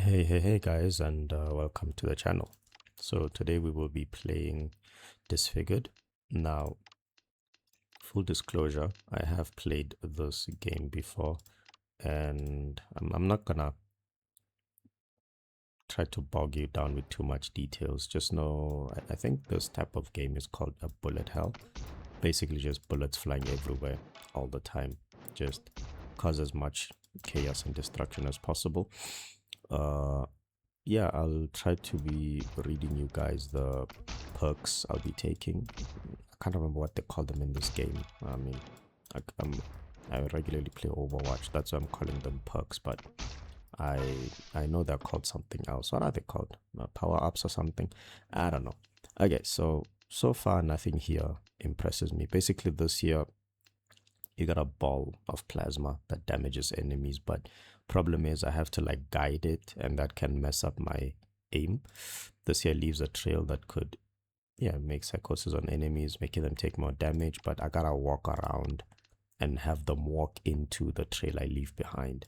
Hey guys, and welcome to the channel. So today we will be playing Disfigured. Now, full disclosure, I have played this game before, and I'm not gonna try to bog you down with too much details. Just know, I think this type of game is called a bullet hell. Basically just bullets flying everywhere all the time. Just cause as much chaos and destruction as possible. Yeah, I'll try to be reading you guys the perks I'll be taking. I can't remember what they call them in this game. I mean, I, um, I regularly play Overwatch. That's why I'm calling them perks, but I I know they're called something else. What are they called? Power ups or something? I don't know. Okay, so far nothing here impresses me. Basically, this year you got a ball of plasma that damages enemies, but problem is I have to like guide it, and that can mess up my aim. This here leaves a trail that could make psychosis on enemies, making them take more damage, but I gotta walk around and have them walk into the trail I leave behind.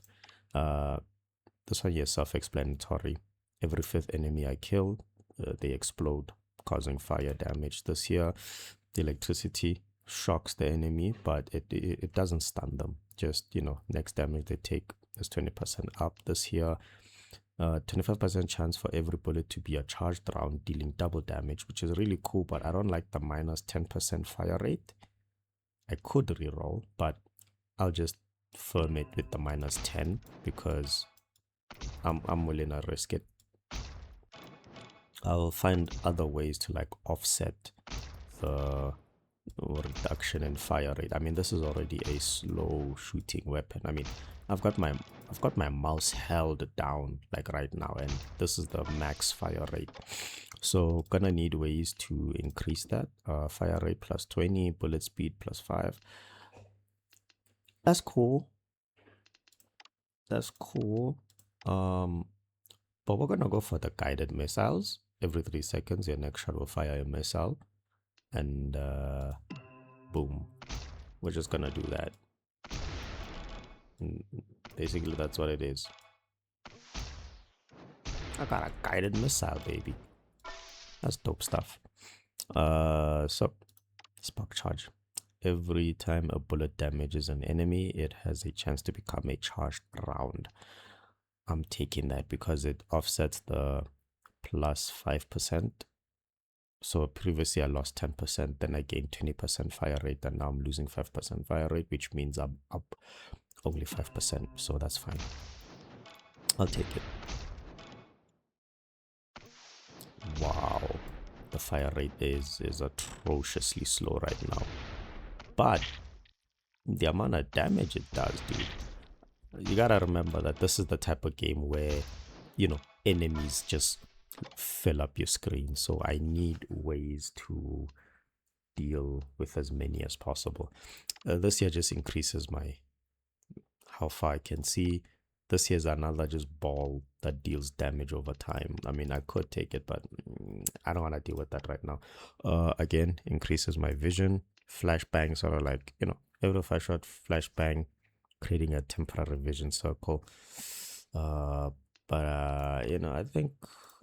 This one here is self-explanatory. Every fifth enemy I kill, they explode, causing fire damage. This here, the electricity shocks the enemy, but it doesn't stun them. Just, next damage they take is 20% up. This here, 25% chance for every bullet to be a charged round, dealing double damage, which is really cool, but I don't like the minus 10% fire rate. I could reroll, but I'll just firm it with the minus 10 because I'm willing to risk it. I'll find other ways to like offset the reduction in fire rate. I mean, this is already a slow shooting weapon. I mean, I've got my mouse held down like right now, and this is the max fire rate. So gonna need ways to increase that. Fire rate plus 20, bullet speed plus 5. That's cool. That's cool. But we're gonna go for the guided missiles. Every 3 seconds, your next shot will fire a missile, and boom, we're just gonna do that. Basically, that's what it is. I got a guided missile, baby. That's dope stuff. So spark charge. Every time a bullet damages an enemy, it has a chance to become a charged round. I'm taking that because it offsets the plus 5%. So previously I lost 10%, then I gained 20% fire rate, and now I'm losing 5% fire rate, which means I'm up only 5%. So that's fine. I'll take it. Wow, the fire rate is atrociously slow right now. But the amount of damage it does, dude. You gotta remember that this is the type of game where, enemies just fill up your screen. So I need ways to deal with as many as possible. This here just increases how far I can see. This here's another just ball that deals damage over time. I mean, I could take it, but I don't want to deal with that right now. Again, increases my vision. Flashbang, sort of like, every 5-shot flashbang, creating a temporary vision circle. I think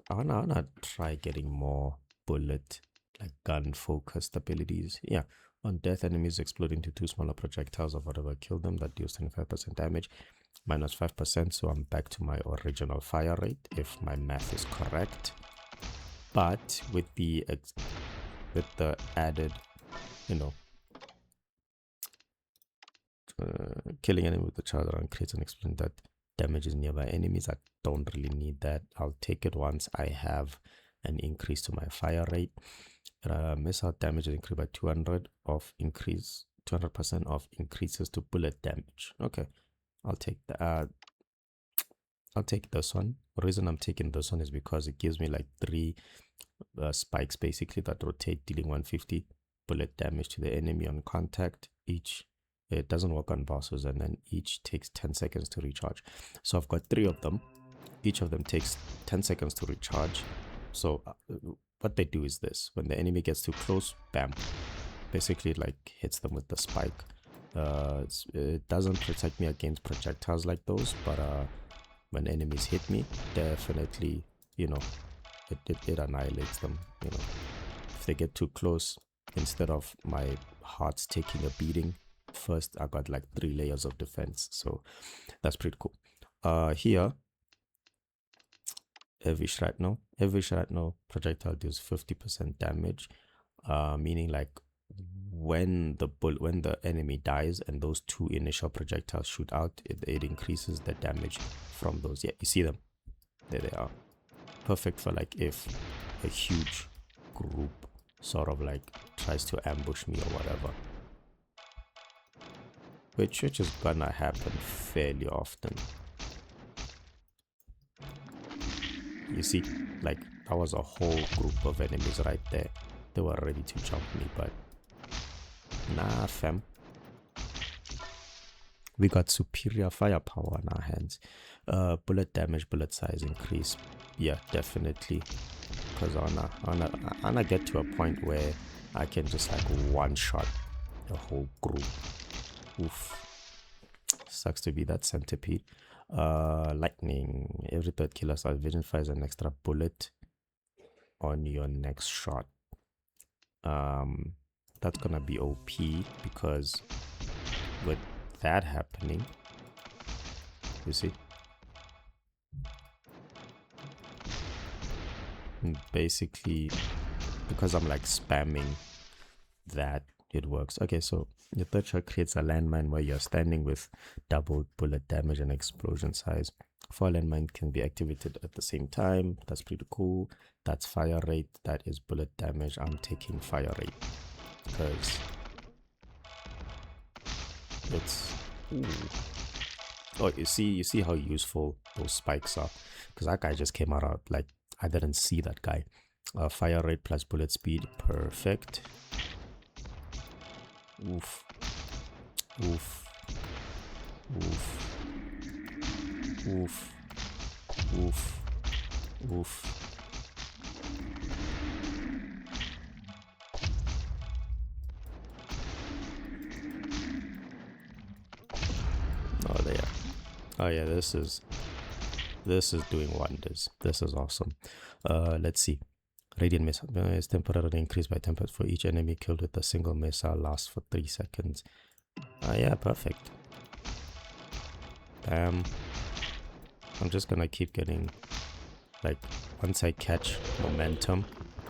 I wanna try getting more bullet, like gun focused abilities. Yeah. On death, enemies explode into 2 smaller projectiles of whatever killed them that deals 25% damage, minus 5%. So I'm back to my original fire rate if my math is correct. But with the added, killing enemy with the charge round creates an explosion that damages nearby enemies. I don't really need that. I'll take it once I have an increase to my fire rate. Missile damage is increased by 200% of increases to bullet damage. Okay, I'll take that. I'll take this one. The reason I'm taking this one is because it gives me like 3 spikes basically that rotate, dealing 150 bullet damage to the enemy on contact. It doesn't work on bosses, and then each takes 10 seconds to recharge. So I've got 3 of them. Each of them takes 10 seconds to recharge. So what they do is this: when the enemy gets too close, bam, basically like hits them with the spike. It doesn't protect me against projectiles like those, but when enemies hit me, definitely, you know, it annihilates them. You know, if they get too close, instead of my heart's taking a beating, first I got like 3 layers of defense. So that's pretty cool. Here, every shrapnel projectile deals 50% damage, meaning like when the enemy dies and those 2 initial projectiles shoot out, it increases the damage from those. Yeah, you see them, there they are. Perfect for like if a huge group sort of like tries to ambush me or whatever, which is gonna happen fairly often. You see, like that was a whole group of enemies right there. They were ready to jump me, but nah, fam. We got superior firepower on our hands. Bullet damage, bullet size increase. Yeah, definitely. Because I wanna get to a point where I can just like one-shot the whole group. Oof. Sucks to be that centipede. Lightning. Every third killer starts vision fires an extra bullet on your next shot. That's gonna be OP because with that happening, you see, basically because I'm like spamming that, it works. Okay, so your third shot creates a landmine where you're standing with double bullet damage and explosion size. 4 landmine can be activated at the same time. That's pretty cool. That's fire rate. That is bullet damage. I'm taking fire rate because it's ooh. Oh, you see how useful those spikes are, because that guy just came out like I didn't see that guy. Fire rate plus bullet speed, perfect. Oof. Oof. Oof. Oof. Oof. Oof. Oh, there. Oh yeah, this is doing wonders. This is awesome. Let's see. Radiant missile is temporarily increased by 10% for each enemy killed with a single missile. Lasts for 3 seconds. Yeah, perfect. I'm just gonna keep getting, like, once I catch momentum,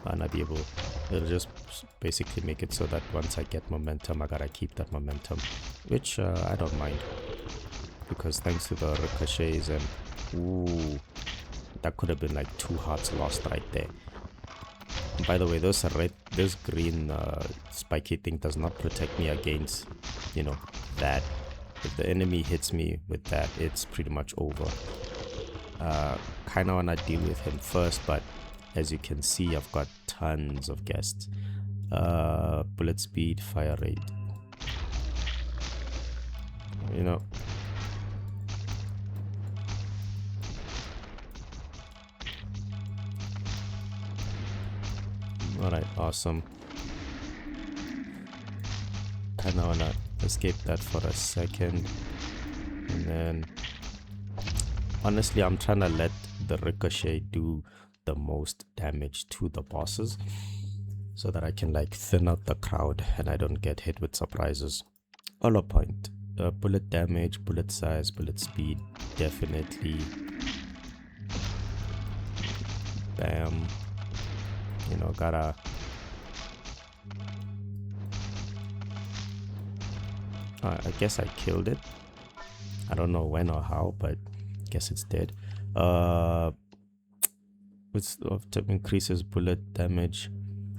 and I'll be able, it'll just basically make it so that once I get momentum, I gotta keep that momentum, which I don't mind, because thanks to the ricochets and ooh, that could have been like 2 hearts lost right there. By the way, this green spiky thing does not protect me against, you know, that. If the enemy hits me with that, it's pretty much over. Kind of want to deal with him first, but as you can see, I've got tons of guests. Bullet speed, fire rate. You know. Alright, awesome. Kinda wanna escape that for a second. And then honestly, I'm trying to let the ricochet do the most damage to the bosses so that I can like thin out the crowd and I don't get hit with surprises. Hollow point. Bullet damage, bullet size, bullet speed, definitely. Bam. You know, gotta I guess I killed it. I don't know when or how, but I guess it's dead. Which increases bullet damage,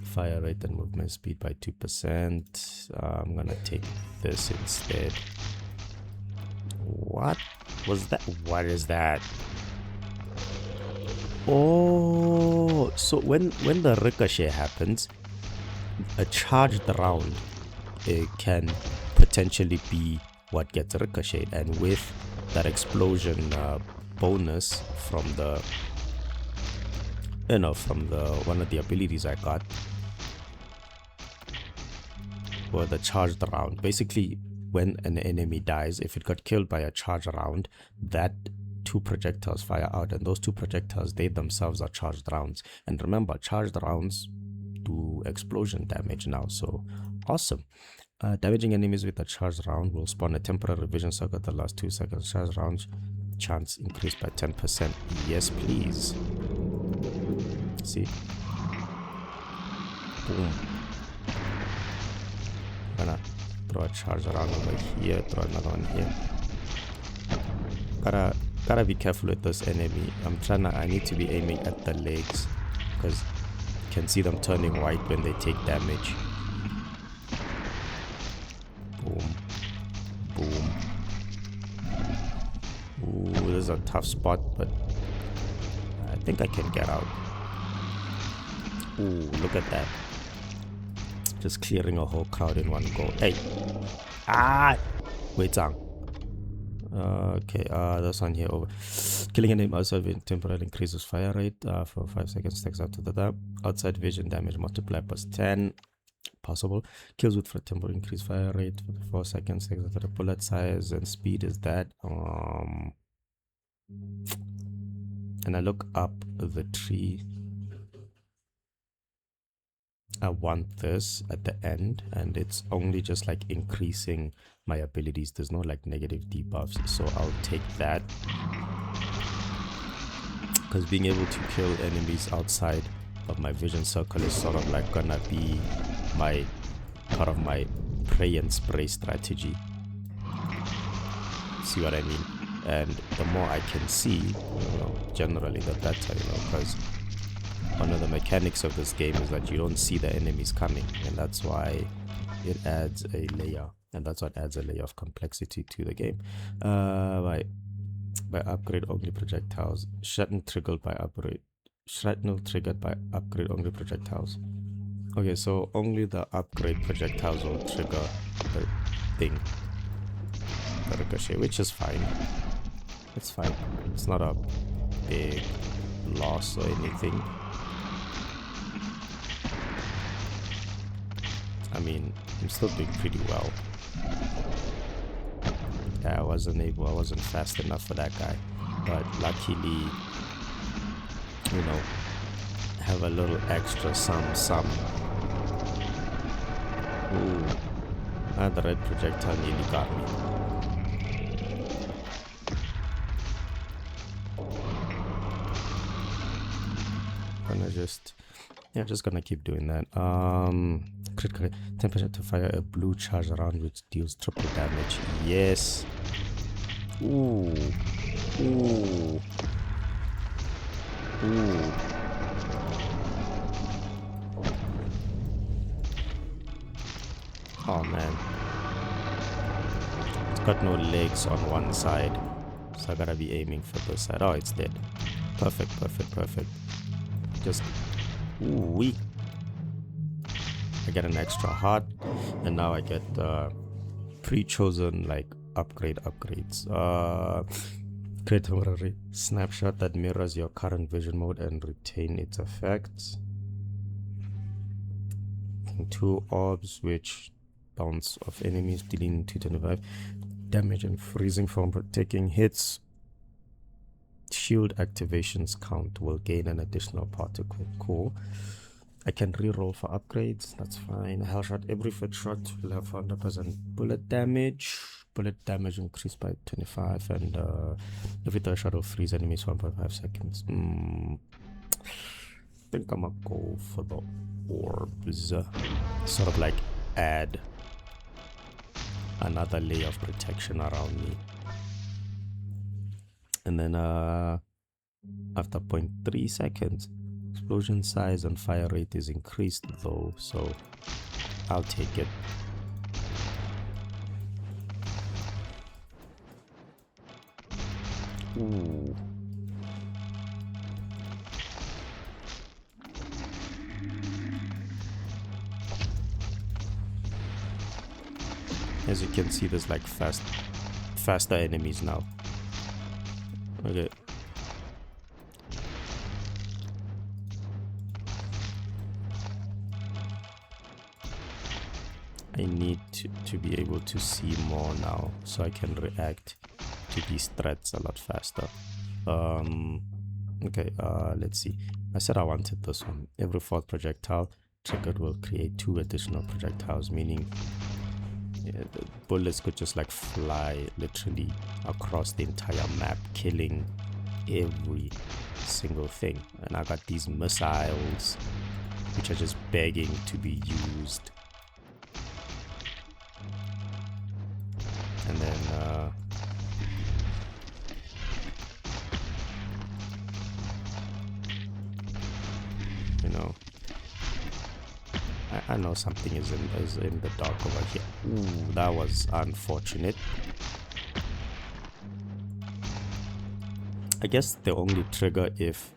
fire rate, and movement speed by 2%. I'm gonna take this instead. What was that? What is that? Oh, so when the ricochet happens, a charged round, it can potentially be what gets ricocheted, and with that explosion bonus from the one of the abilities I got, or the charged round, basically when an enemy dies, if it got killed by a charged round, that 2 projectiles fire out, and those 2 projectiles, they themselves are charged rounds. And remember, charged rounds do explosion damage now, so awesome. Damaging enemies with a charged round will spawn a temporary vision circle that lasts 2 seconds. Charged rounds chance increased by 10%. Yes, please. See? Boom. Gonna throw a charge around over here, throw another one here. Gotta be careful with this enemy. I need to be aiming at the legs, because you can see them turning white when they take damage. Boom. Boom. Ooh, this is a tough spot, but I think I can get out. Ooh, look at that. Just clearing a whole crowd in one go. Hey! Ah! Wait, okay, this one here over. Killing an enemy outside temporarily increases fire rate for 5 seconds. Takes out to the outside vision damage multiplied plus 10. Possible. Kills with temporary increase fire rate for 4 seconds. Takes out to the bullet size and speed is that. And I look up the tree. I want this at the end, and it's only just like increasing my abilities. There's no like negative debuffs, so I'll take that, because being able to kill enemies outside of my vision circle is sort of like gonna be my part of my pray and spray strategy. See what I mean? And the more I can see, generally the better, because one of the mechanics of this game is that you don't see the enemies coming, and that's why it adds a layer, and that's what adds a layer of complexity to the game. By upgrade only projectiles. Shrapnel triggered by upgrade. Shrapnel triggered by upgrade only projectiles. Okay, so only the upgrade projectiles will trigger the thing, the ricochet, which is fine. It's fine. It's not a big loss or anything. I mean, I'm still doing pretty well. Yeah, I wasn't fast enough for that guy. But luckily, have a little extra some. Ooh, the red projectile nearly got me. Just gonna keep doing that. Critical temperature to fire a blue charge around which deals triple damage. Yes. Ooh. Oh man, it's got no legs on one side, so I gotta be aiming for this side. Oh, it's dead. Perfect. Just ooh-wee. I get an extra heart, and now I get pre-chosen like upgrades. Create temporary snapshot that mirrors your current vision mode and retain its effects. 2 orbs which bounce off enemies, dealing 225 damage and freezing from taking hits. Shield activations count will gain an additional particle. Cool. I can reroll for upgrades. That's fine. Hell shot. Every foot shot will have 100% bullet damage. Bullet damage increased by 25, and every third shot will freeze enemies for 1.5 seconds. I think I'm gonna go for the orbs. Sort of like add another layer of protection around me. And then after 0.3 seconds, explosion size and fire rate is increased though, so I'll take it. Ooh. As you can see, there's like faster enemies now. Okay. I need to be able to see more now, so I can react to these threats a lot faster. Okay, let's see. I said I wanted this one. Every fourth projectile triggered will create 2 additional projectiles, meaning the bullets could just like fly literally across the entire map, killing every single thing. And I got these missiles which are just begging to be used. And then you know, I know something is in the dark over here. Ooh, that was unfortunate. I guess they only trigger if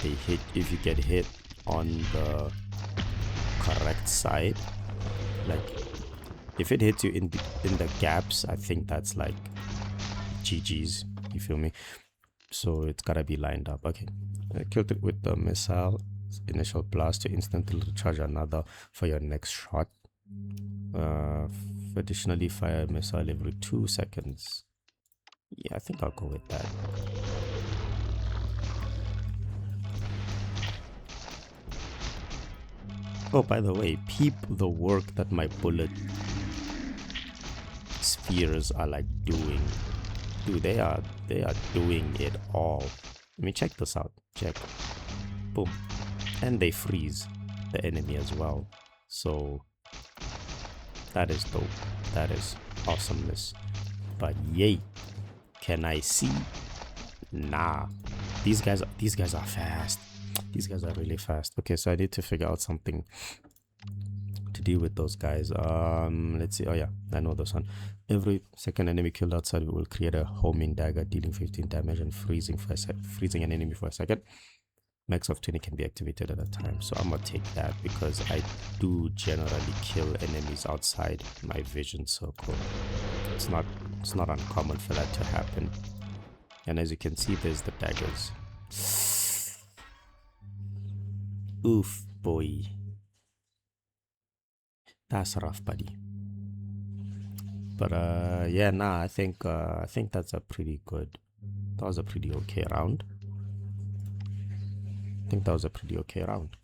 you get hit on the correct side. Like if it hits you in the gaps, I think that's like GG's, you feel me? So it's gotta be lined up. Okay, I killed it with the missile initial blast to instantly recharge another for your next shot. Additionally, fire a missile every 2 seconds. Yeah, I think I'll go with that. Oh, by the way, peep the work that my bullet spheres are like doing. Dude, they are doing it all. Let me check this out. Check. Boom. And they freeze the enemy as well. So that is dope. That is awesomeness. But yay, can I see? Nah. These guys are fast. These guys are really fast. Okay, so I need to figure out something to deal with those guys. Let's see. Oh yeah, I know this one. Every second enemy killed outside will create a homing dagger dealing 15 damage and freezing an enemy for a second. Max of 20 can be activated at a time, so I'm gonna take that because I do generally kill enemies outside my vision circle. It's not uncommon for that to happen. And as you can see, there's the daggers. Oof, boy. That's rough, buddy. But yeah, nah, I think that's a pretty good. That was a pretty okay round. I think that was a pretty okay round.